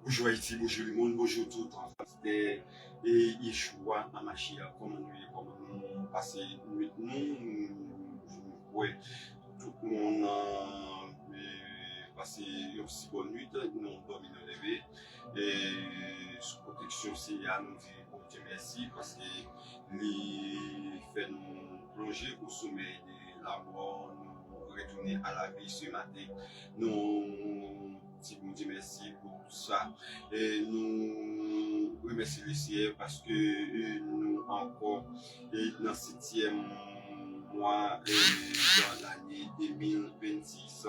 Bonjour Haïti, bonjour le monde, bonjour tout le temps. C'était Yeshua Amashia, comment nous passer ouais, tout le monde a passé une si bonne nuit, nous dormi nous lever et sous protection c'est à nous dire bon Dieu merci parce que les fait nous plonger au sommet de la mort, nous retourner à la vie ce matin. Nous disons Dieu merci pour tout ça et nous remercions le ciel parce que nous encore dans le 7e mois dans l'année 2026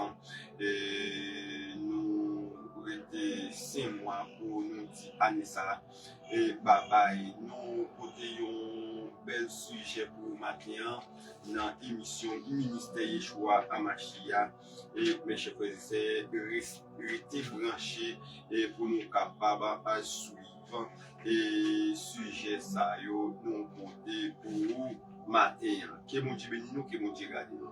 nous été 5 mois pour nous dire année ça et bye bye. Nous portons un bel sujet pour matin dans l'émission Ministère Yeshua Amashia et mes chers frères et sœurs restez branchés et pour nous capables à suivre et sujet ça yo nous porter pour matin. Que mon Dieu bénisse nous, que mon Dieu garde nous.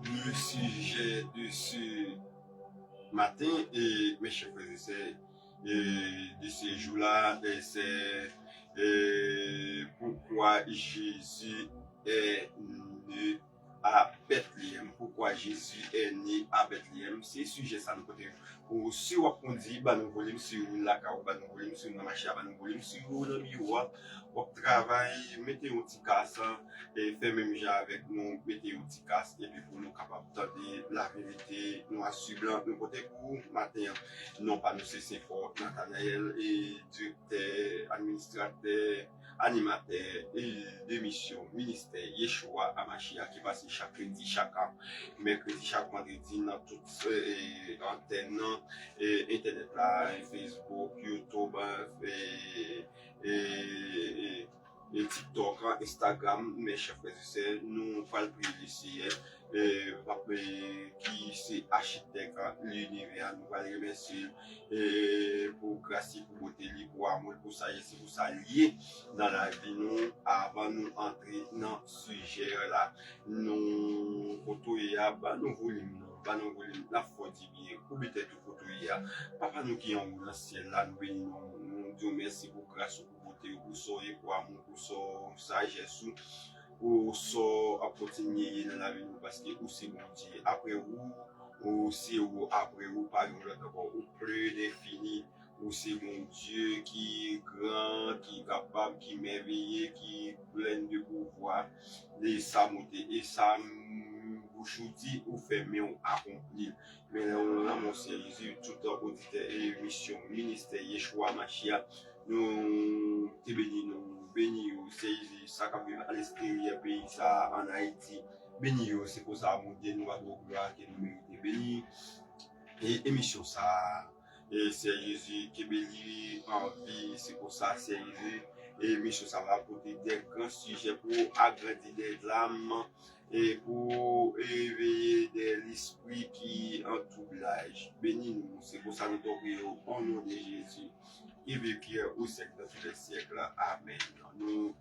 Le sujet de ce matin et mes chers frères et sœurs de ces jours-là, c'est pourquoi Jésus est né à Bethléem. Pourquoi Jésus est né à Bethléem? C'est sujet ça nous côté. Ou si on dit bah nous voulons sur la carte, bah nous voulons sur la machine, bah nous voulons sur le miroir, on travaille, mettez un petit casse et fait même déjà avec nous, mettez un petit casse et puis pour nous capables de la vérité, nous assurer nous côté pour matin, non pas nous c'est fort Nathanaël et directeur, administrateur, animateur et d'émission ministère Yeshua Amashia qui passe chaque lundi, chaque mercredi, chaque vendredi dans toutes antennes internet là, Facebook, YouTube et TikTok, Instagram, mes chers frères et sœurs, nous parlons ici qui c'est architecte l'univers, nous allons remercier pour grâce, pour beauté, pour amour, pour sagesse, pour ça lié dans la vie nous avant nous entrer dans ce sujet là. Nous photo nous voulons la foi divine, pour peut-être photo papa nous qui sommes dans le ciel là, nous bénissons, nous disons merci pour grâce, pour beauté, pour sourire, pour amour, pour sagesse, pour continuer dans la vie parce que c'est bon Dieu. Après vous, ou c'est vous, après vous, par exemple, ou plus défini, ou c'est mon Dieu qui est grand, qui est capable, qui est merveilleux, qui est plein de pouvoir, de sa montée, et ça, bouche dit, ou fermé, ou accompli. Mais là, mon Seigneur Jésus, tout auditeur et mission, ministère Yeshua Machia, nous te bénissons, c'est ça qui vient à l'extérieur pays, ça en Haïti. Bénis-nous, c'est pour ça, mon Dieu, nous avons gloire que nous méritons béni. Et émission ça, et c'est Jésus qui bénit en vie, c'est pour ça, c'est Jésus. Et émission ça va apporter des grands sujets pour agrandir des âmes et pour éveiller l'esprit qui entoure l'âge. Bénis-nous, c'est pour ça que nous te prions au nom de Jésus. Et vécu au siècle de tous les siècles. Amen. Nous,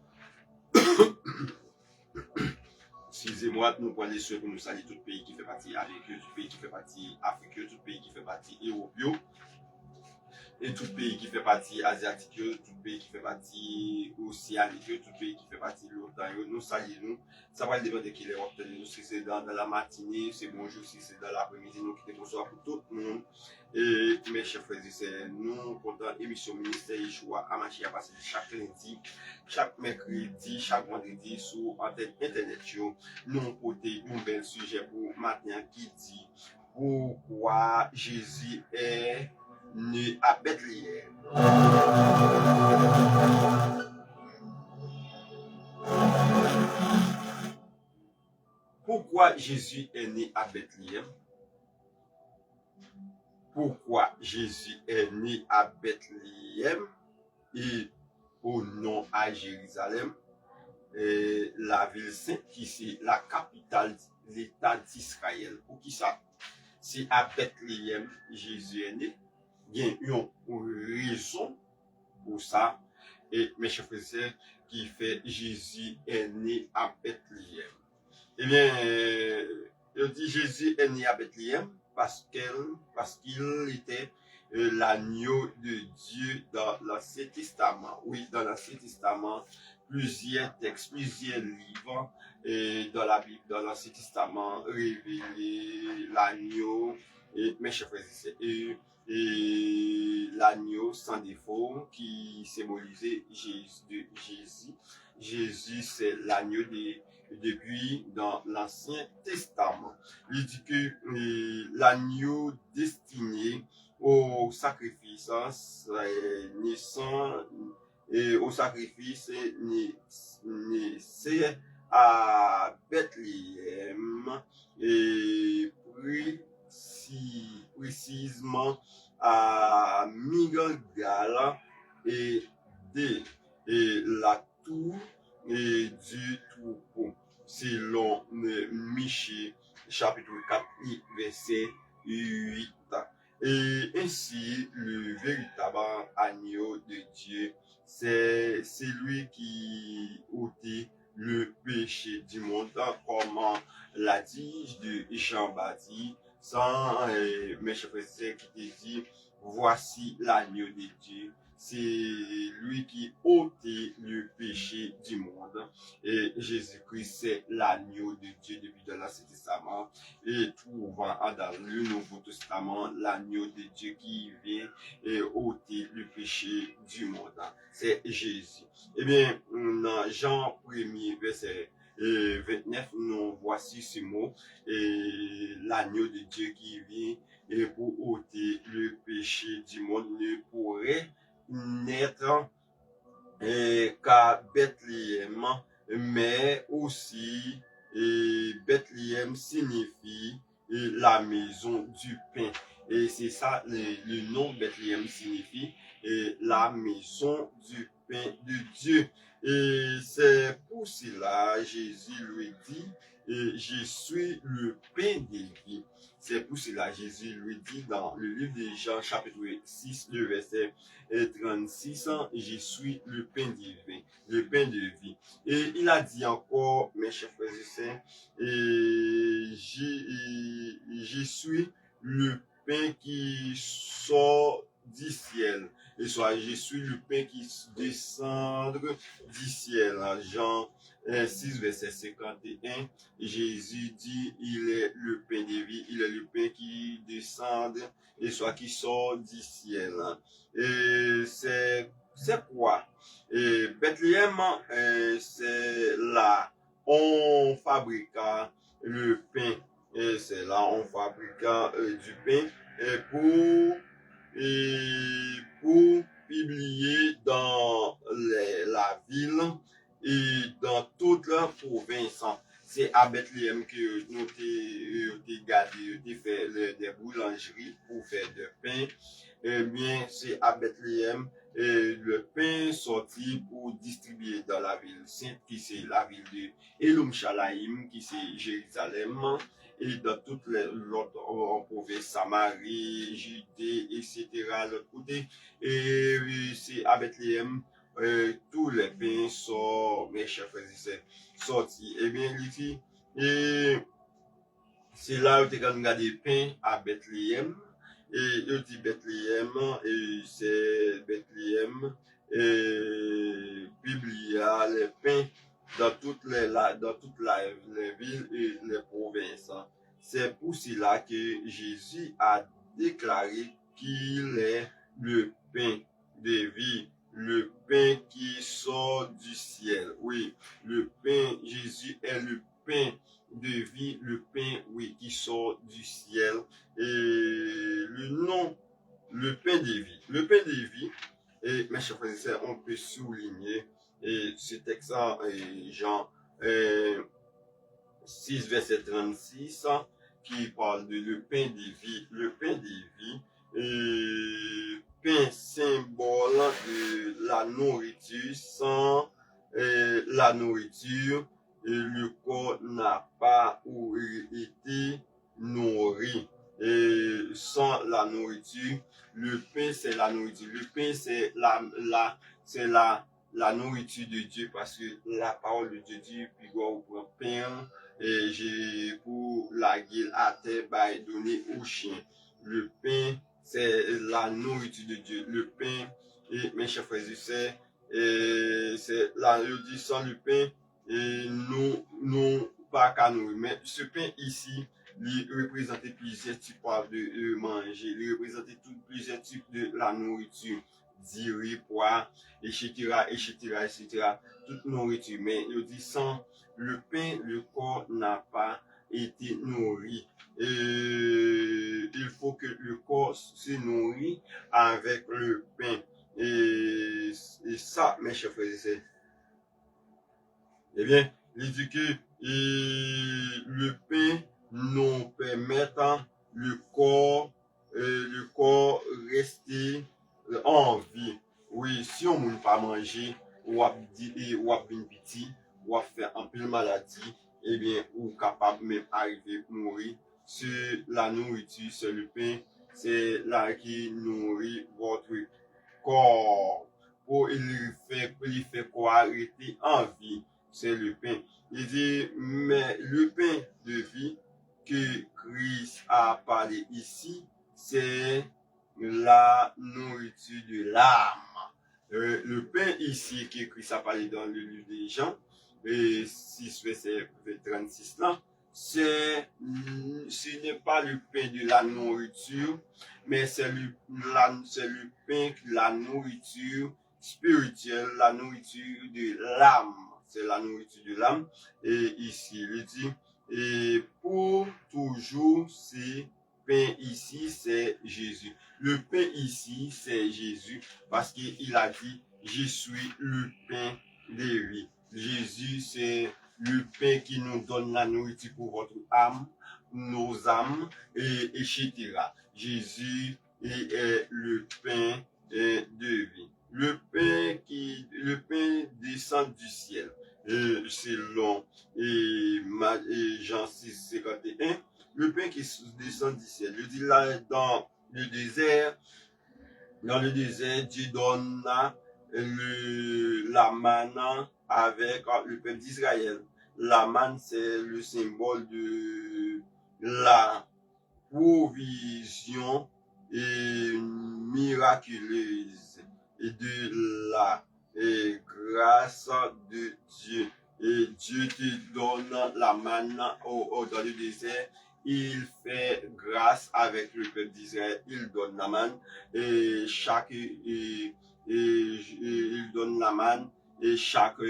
excusez-moi, nous prenons les soins pour nous saluer tout pays qui fait partie Amérique, tout pays qui fait partie Afrique, tout pays qui fait partie Europe, et tout pays qui fait partie asiatique, tout pays qui fait partie océanique, tout pays qui fait partie de l'OTAN, nous saluons. Ça va dépendre de qui les obtenir. Si c'est dans la matinée, c'est bonjour. Si c'est dans l'après-midi, nous quittons bonsoir pour tout le monde. Et mes chers frères et sœurs, nous comptons l'émission Ministère Yeshua Amashia passer chaque lundi, chaque mercredi, chaque vendredi sur internet. Nous portons un bel sujet pour maintenant qui dit pourquoi Jésus est né à Bethléem. Pourquoi Jésus est né à Bethléem? Pourquoi Jésus est né à Bethléem et au nom à Jérusalem, la ville sainte qui c'est la capitale de l'État d'Israël. Pour qui ça? C'est à Bethléem Jésus est né. Il y a une raison pour ça. Et mes chers frères et sœurs, qui fait Jésus est né à Bethléem. Eh bien, il dit Jésus est né à Bethléem parce qu'il était l'agneau de Dieu dans l'Ancien Testament. Oui, dans l'Ancien Testament, plusieurs textes, plusieurs livres dans la Bible, dans l'Ancien Testament, révélent l'agneau, et mes chers frères et sœurs, et l'agneau sans défaut qui symbolisait Jésus. Jésus, c'est l'agneau depuis dans l'Ancien Testament. Il dit que l'agneau destiné au sacrifice, naissant et au sacrifice naissait à Bethléem et précisément à Migdal et la tour et du troupeau, selon Michée, chapitre 4, verset 8. Et ainsi, le véritable agneau de Dieu, c'est celui qui ôtait le péché du monde, comme l'a dit de Jean-Baptiste, sans mes chers frères qui te dit, voici l'agneau de Dieu. C'est lui qui ôtait le péché du monde. Et Jésus-Christ, c'est l'agneau de Dieu depuis dans l'Ancien Testament. Et trouvant dans le Nouveau Testament l'agneau de Dieu qui vient et ôter le péché du monde. C'est Jésus. Eh bien, dans Jean 1er, verset 29, nous voici ce mot, l'agneau de Dieu qui vient et pour ôter le péché du monde ne pourrait naître qu'à Bethléem, mais aussi Bethléem signifie la maison du pain. Et c'est ça, le nom Bethléem signifie la maison du pain de Dieu. Et c'est pour cela Jésus lui dit, je suis le pain de vie. C'est pour cela Jésus lui dit dans le livre de Jean, chapitre 6, le verset 36, je suis le pain divin, le pain de vie. Et il a dit encore, mes chers frères et sœurs, je suis le pain qui sort du ciel. Et soit je suis le pain qui descend du ciel. Jean 6, verset 51, Jésus dit, il est le pain de vie, il est le pain qui descend et soit qui sort du ciel. Et c'est quoi? Et Bethléem, c'est là on fabriqua le pain. Et c'est là on fabriqua du pain pour publier dans la ville et dans toute la province. C'est à Bethléem que nous avons gardé, fait des boulangeries pour faire du pain. Eh bien, c'est à Bethléem le pain sorti pour distribuer dans la ville sainte, qui c'est la ville de Elum Shalaim, qui c'est Jérusalem, et dans toutes les autres provinces, Samarie, Judée, etc., l'autre côté. Et c'est à Bethléem, tous les pains sont, mes chers frères et sœurs, sortis. Eh bien, ici, et c'est là où tu as regardé pain à Bethléem. Et il dit Bethléem, et c'est Bethléem, et Biblia, les pains dans toutes les villes et les provinces. C'est pour cela que Jésus a déclaré qu'il est le pain de vie, le pain qui sort du ciel. Oui, le pain, Jésus est le pain de vie, le pain, oui, qui sort du ciel. Et le nom, le pain de vie. Le pain de vie, et mes chers frères et sœurs, on peut souligner ce texte, Jean 6, verset 36, qui parle de le pain de vie. Le pain de vie, pain symbole de la nourriture. Sans la nourriture, le corps n'a pas été nourri. Et sans la nourriture, le pain c'est la nourriture. Le pain c'est la nourriture de Dieu, parce que la parole de Dieu dit, puis on prend pain, et j'ai pour la gueule à terre, bah, donner aux chiens. Le pain, c'est la nourriture de Dieu. Le pain, et mes chers frères et sœurs, c'est là, je dis sans le pain, et nous, pas qu'à nourrir. Mais ce pain ici, il représentait plusieurs types de manger, il représentait plusieurs types de la nourriture, riz, pois, etc., etc., etc., toute nourriture. Mais il dit sans le pain, le corps n'a pas été nourri. Et il faut que le corps se nourrit avec le pain. Et ça, mes chers frères et sœurs, eh bien, il dit que le pain nous permet le corps rester en vie. Oui, si on ne peut pas manger, ou à bien petit, ou à faire un peu de maladie, eh bien, ou capable même arriver à mourir. C'est la nourriture, c'est le pain, c'est là qui nourrit votre corps. Pour il fait quoi arrêter en vie, c'est le pain. Il dit, mais le pain de vie que Christ a parlé ici, c'est la nourriture de l'âme. Le pain ici que Christ a parlé dans le livre des Jean, 6 verset 36 là, ce n'est pas le pain de la nourriture, mais c'est le pain, la nourriture spirituelle, la nourriture de l'âme. C'est la nourriture de l'âme. Et ici, il dit, et pour toujours, ce pain ici, c'est Jésus. Le pain ici, c'est Jésus, parce qu'il a dit, je suis le pain de vie. Jésus, c'est le pain qui nous donne la nourriture pour votre âme, nos âmes, et etc. Jésus est le pain de vie. Le pain descend du ciel. Selon Jean 6, 51, le pain qui descend du ciel. Je dis là, dans le désert, Dieu donne la manne avec le peuple d'Israël. La manne, c'est le symbole de la provision miraculeuse et de la grâce de Dieu. Et Dieu te donne la manne dans le désert. Il fait grâce avec le peuple d'Israël. Il donne la manne et il donne la manne et chaque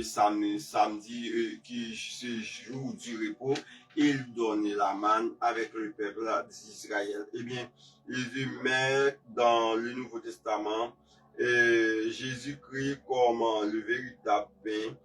samedi qui se jour du repos, il donne la manne avec le peuple d'Israël. Eh bien, il met dans le Nouveau Testament Jésus-Christ comme le véritable pain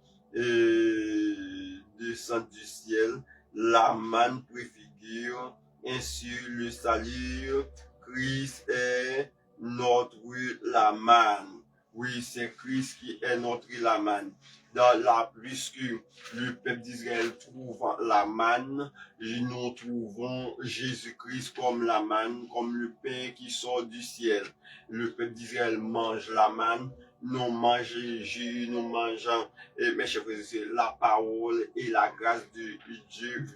descend du ciel. La manne préfigure ainsi le salut. Christ est notre la manne. Oui, c'est Christ qui est notre la manne. Dans la plus que le peuple d'Israël trouve la manne, nous trouvons Jésus-Christ comme la manne, comme le pain qui sort du ciel. Le peuple d'Israël mange la manne, nous mangeons Jésus, nous mangeons, mes chers frères et sœurs, la parole et la grâce de Dieu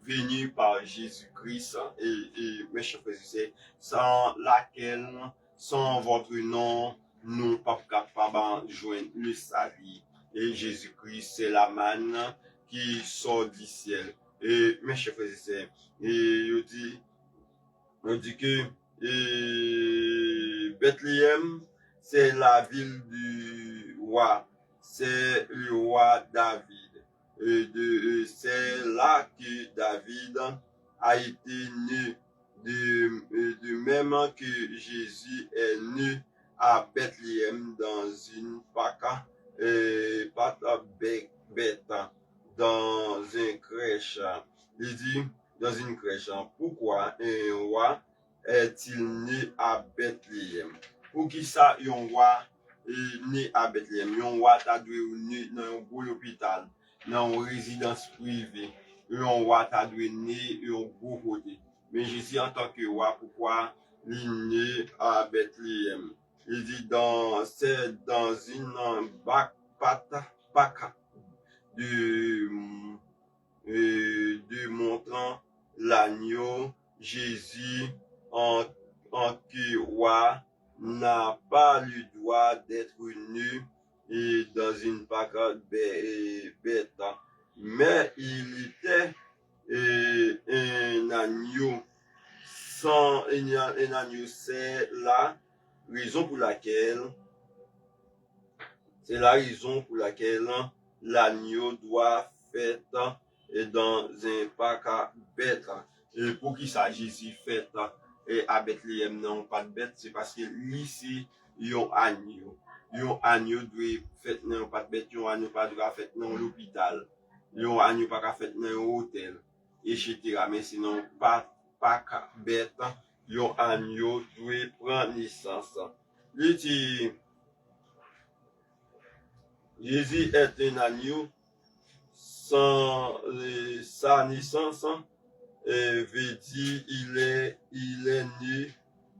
venue par Jésus-Christ, et mes chers frères et sœurs, sans laquelle, sans votre nom, nous ne sommes pas capables de joindre le salut. Et Jésus-Christ, c'est la manne qui sort du ciel. Et mes chers frères et sœurs, et on dit que Bethléem, c'est la ville du roi, c'est le roi David. C'est là que David a été né, de même que Jésus est né à Bethléem dans une bête, dans une crèche. Il dit dans une crèche. Pourquoi un roi est-il né à Bethléem? Pour qui ça, un roi est né à Bethléem? Un roi t'a dû né dans un gros hôpital, dans une résidence privée. Un roi t'a dû né dans un gros côté. Mais Jésus, en tant que roi, pourquoi il est né à Bethléem? Il dit c'est dans une paca de montrant l'agneau Jésus en qui roi n'a pas le droit d'être nu et dans une pancarte bête, mais il était un agneau sans un agneau. C'est la raison pour laquelle l'agneau doit faire dans un pack bête. Et pour qui ça Jésus fait et à Bethléem non pas de bête, c'est parce que ici yon agneau. Yon agneau doit faire non pas de bête, yon agneau pas doit faire dans l'hôpital. Yon agneau pas faire dans un hôtel, etc. Mais sinon pas bête, yon agneau doit prendre naissance. Il dit Jésus est un agneau sans sa naissance, veut dire il est né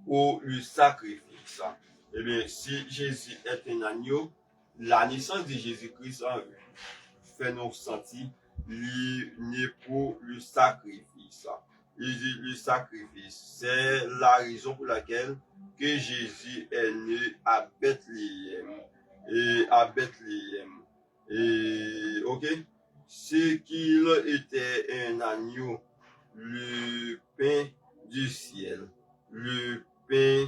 pour le sacrifice. Eh bien, si Jésus est un agneau, la naissance de Jésus-Christ fait nous sentir né pour le sacrifice. Il dit le sacrifice, c'est la raison pour laquelle que Jésus est né à Bethléem. Et à Bethléem. Et, ok? C'est qu'il était un agneau, le pain du ciel, le pain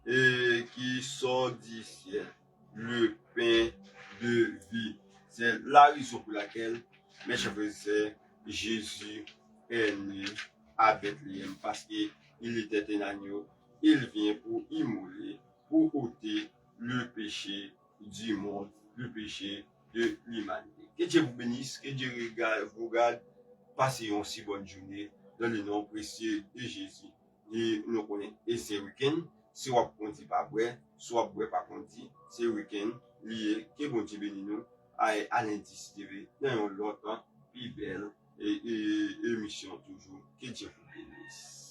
qui sort du ciel, le pain de vie. C'est la raison pour laquelle, mes chers frères et sœurs, Jésus est né à Bethléem, parce qu'il était un agneau, il vient pour immoler, pour ôter le péché du monde, le péché de l'humanité. Que Dieu vous bénisse, que Dieu vous garde. Passez une si bonne journée dans le nom précieux de Jésus. Et nous connaissons. Et c'est week-end, si on ne dit pas vrai, soit vrai pas qu'on dit, c'est week-end, lié, que bon Dieu bénisse nous, à l'indice TV, dans l'autre, plus belle, et émission toujours. Que Dieu vous bénisse.